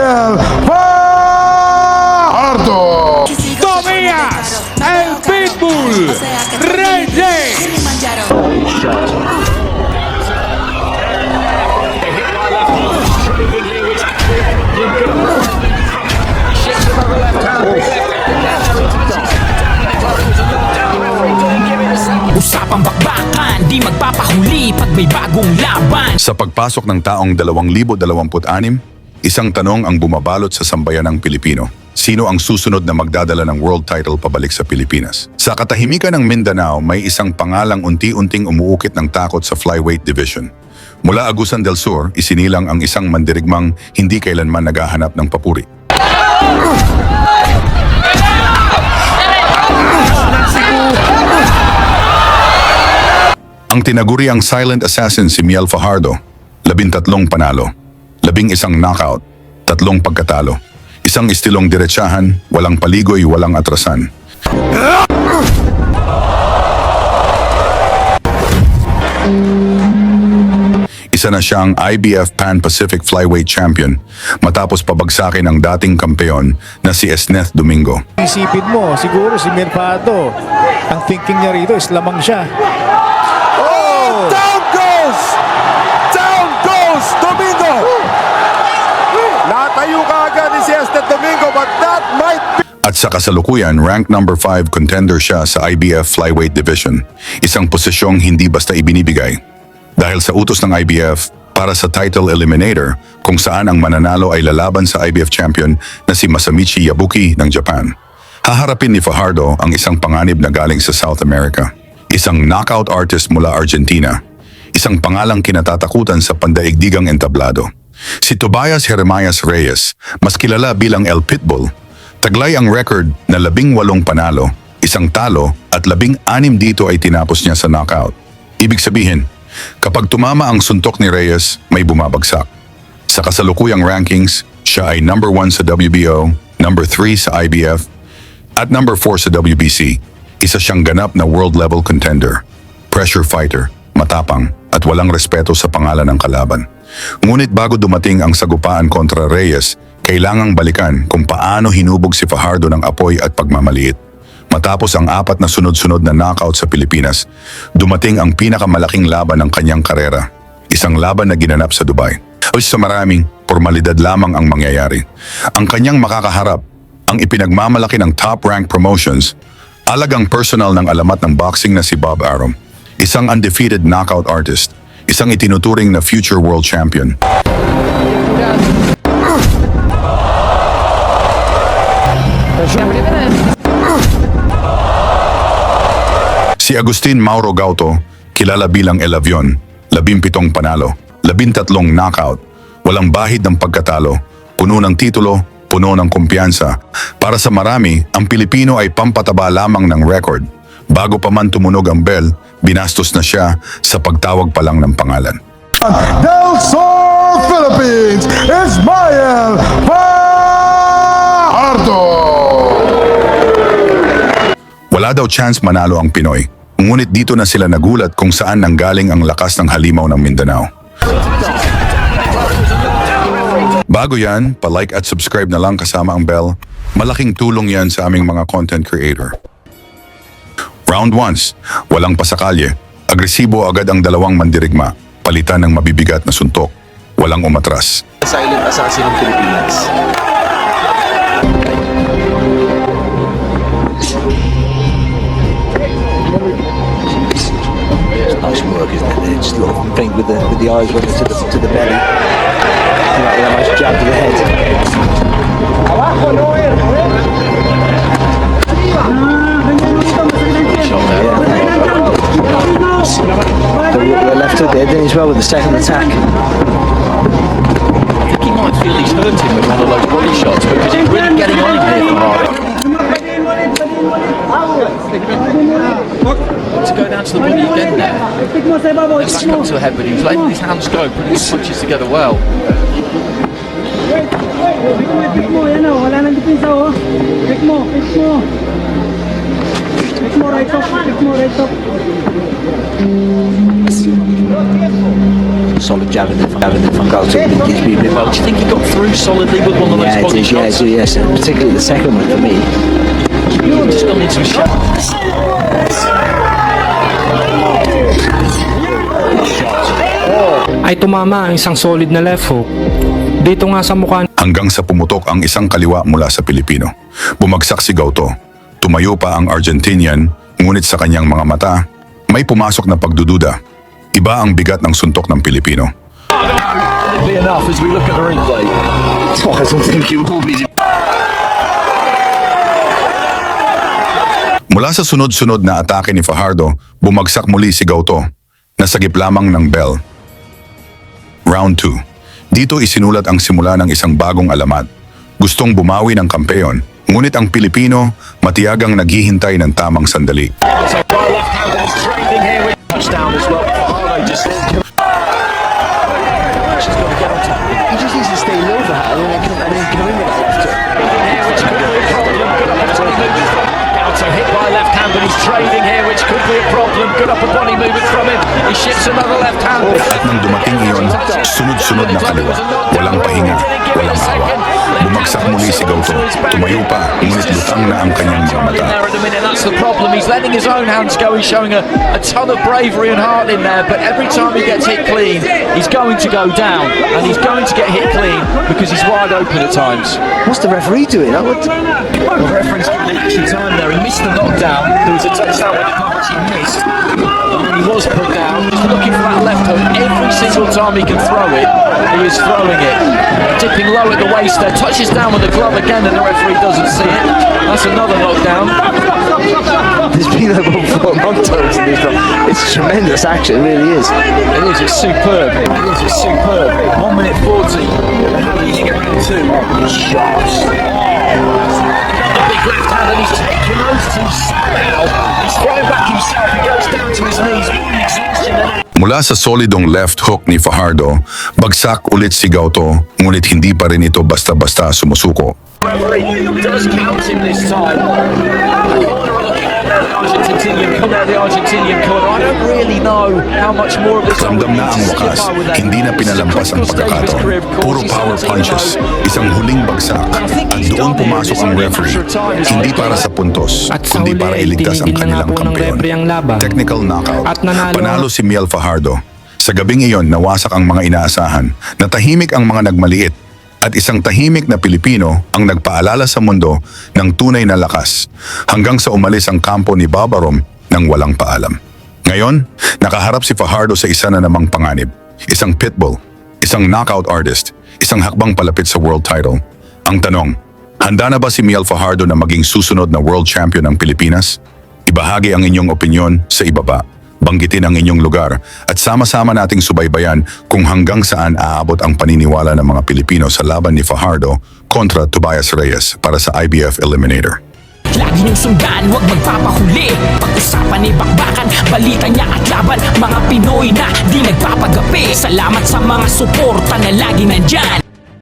Ismael Fajardo. Tobias, el Pitbull Reyes. Usapang bakbakan, di magpapahuli pag may bagong laban. Sa pagpasok ng taong 2026, isang tanong ang bumabalot sa sambayanang Pilipino. Sino ang susunod na magdadala ng world title pabalik sa Pilipinas? Sa katahimikan ng Mindanao, may isang pangalang unti-unting umuukit ng takot sa flyweight division. Mula Agusan del Sur, isinilang ang isang mandirigmang hindi kailanman naghahanap ng papuri. Ang tinaguriang silent assassin si Miel Fajardo, 13 panalo, 11 knockout, 3 pagkatalo, isang estilong diretsahan, walang paligoy, walang atrasan. Isa na siyang IBF Pan-Pacific Flyweight Champion matapos pabagsakin ang dating kampeon na si Esneth Domingo. Isipin mo, siguro si Mercado, ang thinking niya rito is lamang siya. Down goes Domingo. Natayo ka agad ni si Esneth Domingo, but that might be... At sa kasalukuyan, rank number 5 contender siya sa IBF Flyweight Division, isang posisyong hindi basta ibinibigay. Dahil sa utos ng IBF para sa title eliminator kung saan ang mananalo ay lalaban sa IBF champion na si Masamichi Yabuki ng Japan. Haharapin ni Fajardo ang isang panganib na galing sa South America, isang knockout artist mula Argentina, isang pangalang kinatatakutan sa pandaigdigang entablado. Si Tobias Jeremias Reyes, mas kilala bilang El Pitbull, taglay ang record na 18 panalo, 1 talo at 16 dito ay tinapos niya sa knockout. Ibig sabihin, kapag tumama ang suntok ni Reyes, may bumabagsak. Sa kasalukuyang rankings, siya ay number 1 sa WBO, number 3 sa IBF, at number 4 sa WBC. Isa siyang ganap na world-level contender, pressure fighter, matapang, at walang respeto sa pangalan ng kalaban. Ngunit bago dumating ang sagupaan kontra Reyes, kailangang balikan kung paano hinubog si Fajardo ng apoy at pagmamaliit. Matapos ang 4 na sunod-sunod na knockout sa Pilipinas, dumating ang pinakamalaking laban ng kanyang karera, isang laban na ginanap sa Dubai. Sa maraming, formalidad lamang ang mangyayari. Ang kanyang makakaharap, ang ipinagmamalaki ng top-rank promotions, alagang personal ng alamat ng boxing na si Bob Arum, isang undefeated knockout artist, isang itinuturing na future world champion. Si Agustin Mauro Gauto, kilala bilang El Avion, 17 panalo, 13 knockout, walang bahid ng pagkatalo, puno ng titulo, puno ng kumpiyansa. Para sa marami, ang Pilipino ay pampataba lamang ng record. Bago pa man tumunog ang bell, binastos na siya sa pagtawag pa lang ng pangalan. Del Sur, Philippines, Ismael Fajardo. Wala daw chance manalo ang Pinoy. Ngunit dito na sila nagulat kung saan nanggaling ang lakas ng halimaw ng Mindanao. Bago yan, pa-like at subscribe na lang kasama ang bell. Malaking tulong yan sa aming mga content creator. Round 1, walang pasakalye. Agresibo agad ang dalawang mandirigma, palitan ng mabibigat na suntok. Walang umatras. Silent assassin ng Pilipinas. Nice work, isn't it? Just a lot of thing with the eyes running to the belly. Yeah, nice jab to the head. The left hook there, then as well with the second attack. I think he might feel he's hurting with one of those body shots because he's really getting on him here for Hardy. To go down to the body again there. Then back up to the head, but he was letting his hands go, putting his punches together well. Pick mo, yan o, wala nang depensa o. Pick mo. Pick mo right up. solid javelin from goal. So he's been really well. Do you think he got through solidly with one of those Yeah, body it is, shots? yes, and particularly the second one for me. Just gone into a shot. Ay tumama ang isang solid na left hook. Dito nga sa mukha Hanggang sa pumutok ang isang kaliwa mula sa Pilipino. Bumagsak si Gauto. Tumayo pa ang Argentinian, ngunit sa kanyang mga mata, may pumasok na pagdududa. Iba ang bigat ng suntok ng Pilipino. Be enough as we look at the replay. I don't think he will be. Mula sa sunod-sunod na atake ni Fajardo, bumagsak muli si Gauto. Nasagip lamang ng bell. Round 2. Dito isinulat ang simula ng isang bagong alamat. Gustong bumawi ng kampeon, ngunit ang Pilipino matiyagang naghihintay ng tamang sandali. So far left hand is trading here with touchdown as well. Fajardo just she's got to get on top. He just needs to stay low for that, and then come in with that left hook. Here, which could be a problem. Good up body movement. Gauto hit by left hand, but he's trading here, which could be a problem. Good upper body movement from him. He shifts another left hand. At nang dumating iyon, sunod-sunod na kaliwa. Walang pahinga, walang awa. Bumagsak muli si Gauto. Tumayo pa, ngunit lutang na ang kanyang mga mata. There at the minute, that's the problem. He's letting his own hands go. He's showing a ton of bravery and heart in there, but every time he gets hit clean, he's going to go down, and he's going to get hit clean because he's wide open at times. What's the referee doing? The referee's given an extra time there. He missed the knockdown. There was a touchdown with the punch he missed. And he was put down. Just looking for that left hook. Every single time he can throw it, he is throwing it. Dipping low at the waist there. Touches down with the glove again, and the referee doesn't see it. That's another knockdown. There's been about 4 knockdowns in this one. It's tremendous action, it really is. It is. It's superb. It is. It's superb. 1 minute 40. Leading at round 2. Shots. The big left hand, and he's taking those two somehow. He's throwing back himself. He goes down to his knees. Exhaustion. Mula sa solidong left hook ni Fajardo, bagsak ulit si Gauto, ngunit hindi pa rin ito basta-basta sumusuko. Referee does count him this time. The Argentinian corner. I don't really know how much more of this I would Ramdam na need ang to skip wakas, by with that. hindi na pinalampas ang Critical stage of his career, pagkakataon. of course. Puro He's power 17 punches, now. isang huling bagsak, at doon pumasok ang referee. Hindi para sa puntos, At sa kundi huli para ay iligtas ang tinigil na nga kanilang po ng kampeon. referee ang laban. Technical knockout. At nanalo- Panalo si Miel Fajardo. Sa gabing iyon, nawasak ang mga inaasahan, natahimik ang mga nagmaliit, at isang tahimik na Pilipino ang nagpaalala sa mundo ng tunay na lakas, hanggang sa umalis ang kampo ni Babarom nang walang paalam. Ngayon, nakaharap si Fajardo sa isa na namang panganib. Isang pitbull, isang knockout artist, isang hakbang palapit sa world title. Ang tanong, handa na ba si Miel Fajardo na maging susunod na world champion ng Pilipinas? Ibahagi ang inyong opinyon sa ibaba. Banggitin ang inyong lugar at sama-sama nating subaybayan kung hanggang saan aabot ang paniniwala ng mga Pilipino sa laban ni Fajardo kontra Tobias Reyes para sa IBF Eliminator. Lagi niyong sundan, huwag magpapahuli. Pag-usapan ni bakbakan, balita niya at laban. Mga Pinoy na di nagpapagapi. Salamat sa mga suporta na lagi nandyan.